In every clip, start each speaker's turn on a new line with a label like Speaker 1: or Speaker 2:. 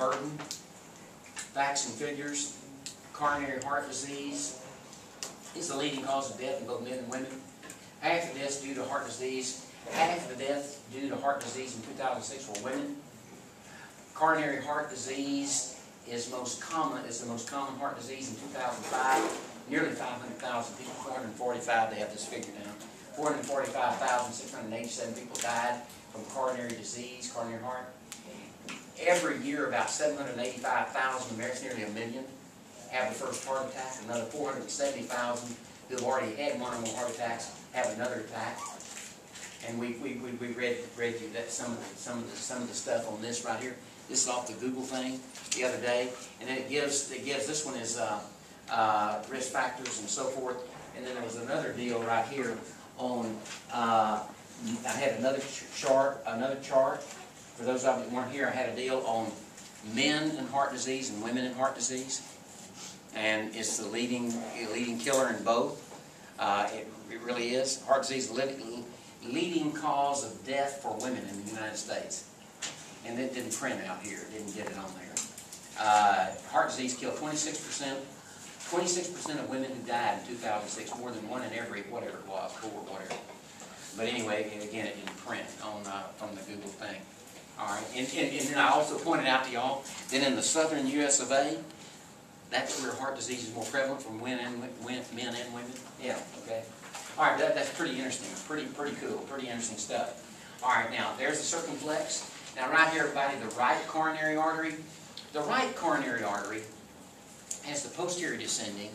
Speaker 1: burden. Facts and figures. Coronary heart disease is the leading cause of death in both men and women. Half the deaths due to heart disease, half the deaths due to heart disease in 2006 were women. Coronary heart disease is the most common heart disease in 2005. Nearly 500,000 people, 445, they have this figure down. 445,687 people died from coronary disease, coronary heart. Every year, about 785,000 Americans, nearly a million, have the first heart attack. Another 470,000 who have already had one or more heart attacks have another attack. And we read you that some of the stuff on this right here. This is off the Google thing the other day, and then it gives this one is risk factors and so forth. And then there was another deal right here on. I had another chart. For those of you who weren't here, I had a deal on men and heart disease and women and heart disease, and it's the leading killer in both. It really is. Heart disease is the leading cause of death for women in the United States. And it didn't print out here. It didn't get it on there. Heart disease killed 26% of women who died in 2006, more than one in every, whatever it was, 4 or whatever. But anyway, again, it didn't print on from the Google thing. All right, and then I also pointed out to y'all that in the southern U.S. of A., that's where heart disease is more prevalent from men and women. Yeah, okay. All right, that's pretty interesting. Pretty cool. Pretty interesting stuff. All right, now there's the circumflex. Now right here, everybody, the right coronary artery. The right coronary artery has the posterior descending,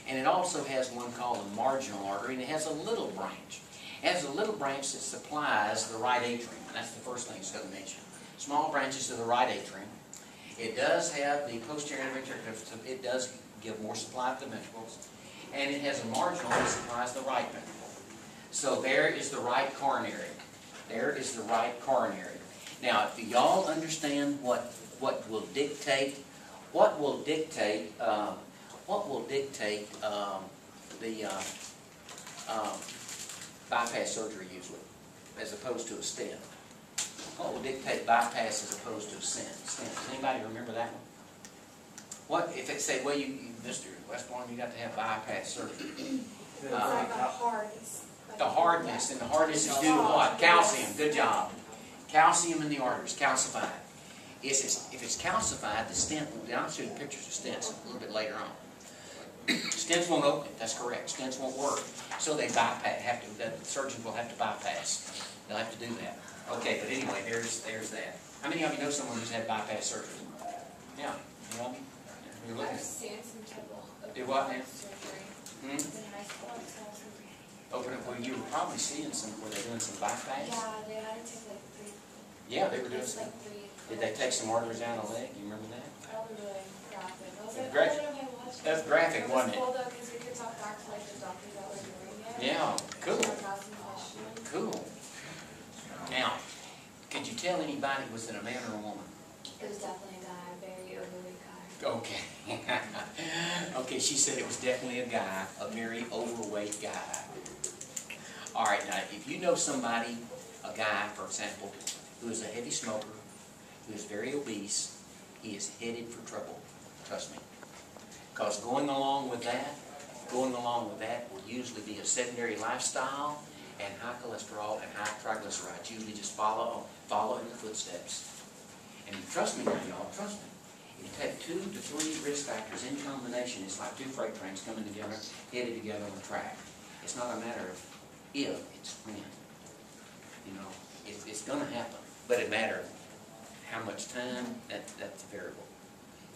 Speaker 1: and it also has one called the marginal artery, and it has a little branch. It has a little branch that supplies the right atrium, and that's the first thing it's going to mention. Small branches to the right atrium. It does have the posterior ventricle, it does give more supply to the ventricles, and it has a marginal that supplies the right ventricle. So there is the right coronary. There is the right coronary. Now, if y'all understand what will dictate the bypass surgery usually, as opposed to a stent. What will dictate bypass as opposed to a stent? Does anybody remember that one? What if it said, well, Mr. Westbourne, you got to have bypass surgery?
Speaker 2: It's like the hardness.
Speaker 1: The hardness, and the hardness is due to what? Calcium. Good job. Calcium in the arteries, calcified. If it's calcified, the stent won't. I'll show you pictures of stents a little bit later on. Stents won't open it. That's correct. Stents won't work. So they bypass. The surgeons will have to bypass. They'll have to do that. Okay, but anyway, there's that. How many of you know someone who's had bypass surgery? Yeah. You know? You're looking.
Speaker 2: I've seen some trouble.
Speaker 1: Do what now?
Speaker 2: Surgery.
Speaker 1: Hmm?
Speaker 2: In high school, I saw surgery.
Speaker 1: Open it. Well, you were probably seeing some where they're doing some bypass.
Speaker 2: Yeah, they had to take like 3.
Speaker 1: Yeah, they were doing some.
Speaker 2: Like 3.
Speaker 1: Did they take some arteries down the leg? You remember that?
Speaker 2: That was really graphic. I was like,
Speaker 1: Graphic.
Speaker 2: oh, okay, watch
Speaker 1: That's graphic, wasn't it?
Speaker 2: It was cool though, because we could talk back to like the doctors that were doing it.
Speaker 1: Yeah, cool.
Speaker 2: Like, ask some questions.
Speaker 1: Cool. Now, could you tell anybody, was it a man or a woman?
Speaker 2: It was definitely a guy, very overweight guy.
Speaker 1: Okay. Okay, she said it was definitely a guy, a very overweight guy. All right, now, if you know somebody, a guy, for example, who is a heavy smoker, who is very obese, he is headed for trouble. Trust me. Because going along with that will usually be a sedentary lifestyle and high cholesterol and high triglycerides. Usually just follow in the footsteps. And trust me now, y'all, trust me. If you take 2 to 3 risk factors in combination, it's like 2 freight trains coming together, headed together on the track. It's not a matter of if, it's when. You know, it's going to happen. But it matters how much time, that's a variable.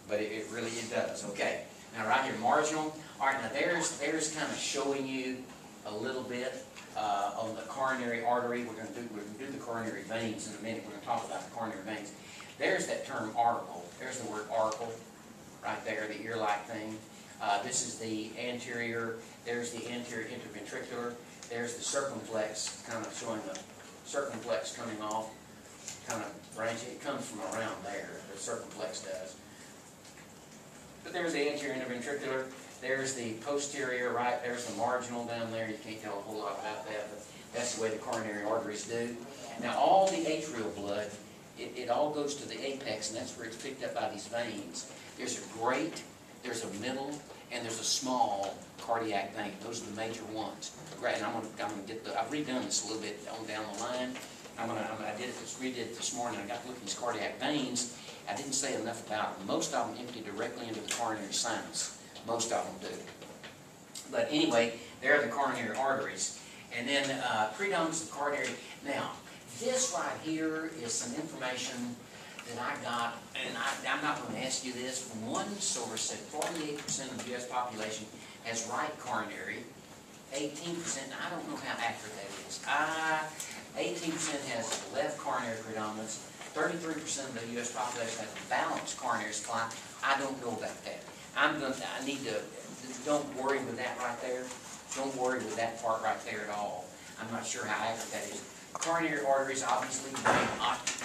Speaker 1: But it really does. Okay. Now right here, marginal. All right, now there's kind of showing you a little bit on the coronary artery. We're going to do the coronary veins in a minute. We're going to talk about the coronary veins. There's that term article. There's the word article right there, the ear-like thing. This is the anterior. There's the anterior interventricular. There's the circumflex, kind of showing the circumflex coming off, kind of branching. It comes from around there. The circumflex does. But there's the anterior interventricular. There's the posterior, right? There's the marginal down there. You can't tell a whole lot about that, but that's the way the coronary arteries do. Now, all the atrial blood it all goes to the apex, and that's where it's picked up by these veins. There's a great, there's a middle, and there's a small cardiac vein. Those are the major ones. Great, and I'm gonna get the, I've redone this a little bit on down the line. I redid it this morning. I got to look at these cardiac veins. I didn't say enough about them. Most of them empty directly into the coronary sinus. Most of them do. But anyway, there are the coronary arteries. And then predominance of coronary. Now, this right here is some information that I got, and I'm not going to ask you this, from one source that 48% of the U.S. population has right coronary, 18%, I don't know how accurate that is. 18% has left coronary predominance, 33% of the U.S. population has balanced coronary supply. I don't know about that. I need to, don't worry with that right there. Don't worry with that part right there at all. I'm not sure how accurate that is. Coronary arteries obviously bring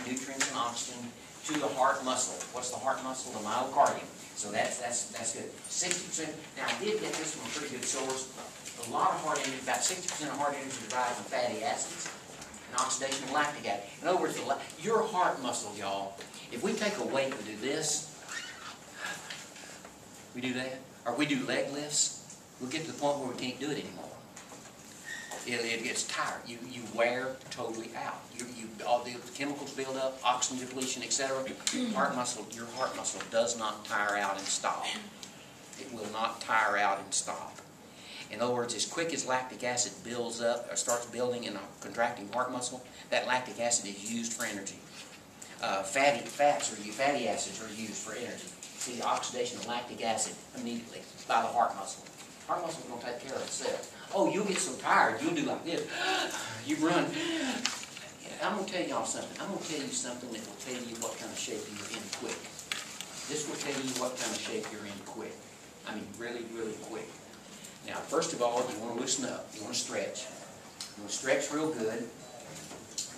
Speaker 1: nutrients and oxygen to the heart muscle. What's the heart muscle? The myocardium. So that's good. 60%. Now I did get this from a pretty good source. A lot of heart energy, about 60% of heart energy is derived from fatty acids and oxidation of lactic acid. In other words, your heart muscle, y'all. If we take a weight and do this, we do that, or we do leg lifts, we'll get to the point where we can't do it anymore. It gets tired. You wear totally out. All the chemicals build up, oxygen depletion, etc. Your heart muscle does not tire out and stop. It will not tire out and stop. In other words, as quick as lactic acid builds up or starts building in a contracting heart muscle, that lactic acid is used for energy. Fatty acids are used for energy. See the oxidation of lactic acid immediately by the heart muscle. Heart muscle is going to take care of itself. Oh, you'll get so tired, you'll do like this. You run. I'm going to tell y'all something. I'm going to tell you something that will tell you what kind of shape you're in quick. This will tell you what kind of shape you're in quick. I mean, really, really quick. Now, first of all, you want to loosen up. You want to stretch. You want to stretch real good.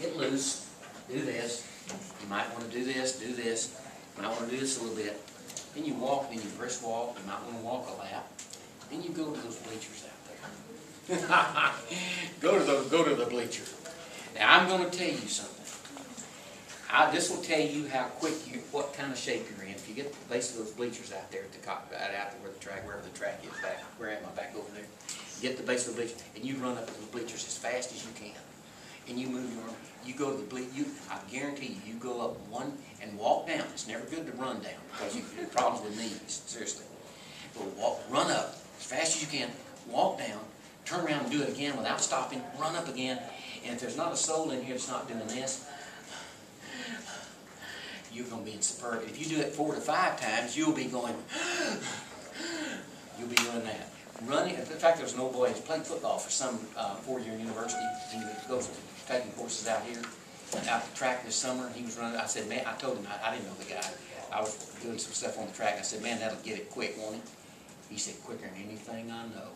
Speaker 1: Get loose. Do this. You might want to do this, do this. You might want to do this a little bit. Then you walk, then you brisk walk. You might want to walk a lap. Then you go to those bleachers out there. Go to the bleacher. Now, I'm going to tell you something. This will tell you how quick what kind of shape you're in. If you get to the base of those bleachers out there at the cockpit, out there wherever the track is, where am I, back over there? Get the base of the bleacher, and you run up to the bleachers as fast as you can. And you move your arm. You go to the bleacher. I guarantee you go up one and walk down. It's never good to run down because you get problems with knees. Seriously. But run up as fast as you can. Walk down. Turn around and do it again without stopping. Run up again. And if there's not a soul in here that's not doing this, you're going to be in superb. If you do it 4 to 5 times, you'll be going, you'll be doing that. Running, in fact, there's an old boy who's played football for some 4-year university. He goes taking courses out here, out the track this summer. He was running. I said, man, I told him, I didn't know the guy. I was doing some stuff on the track. I said, man, that'll get it quick, won't it? He said, quicker than anything I know.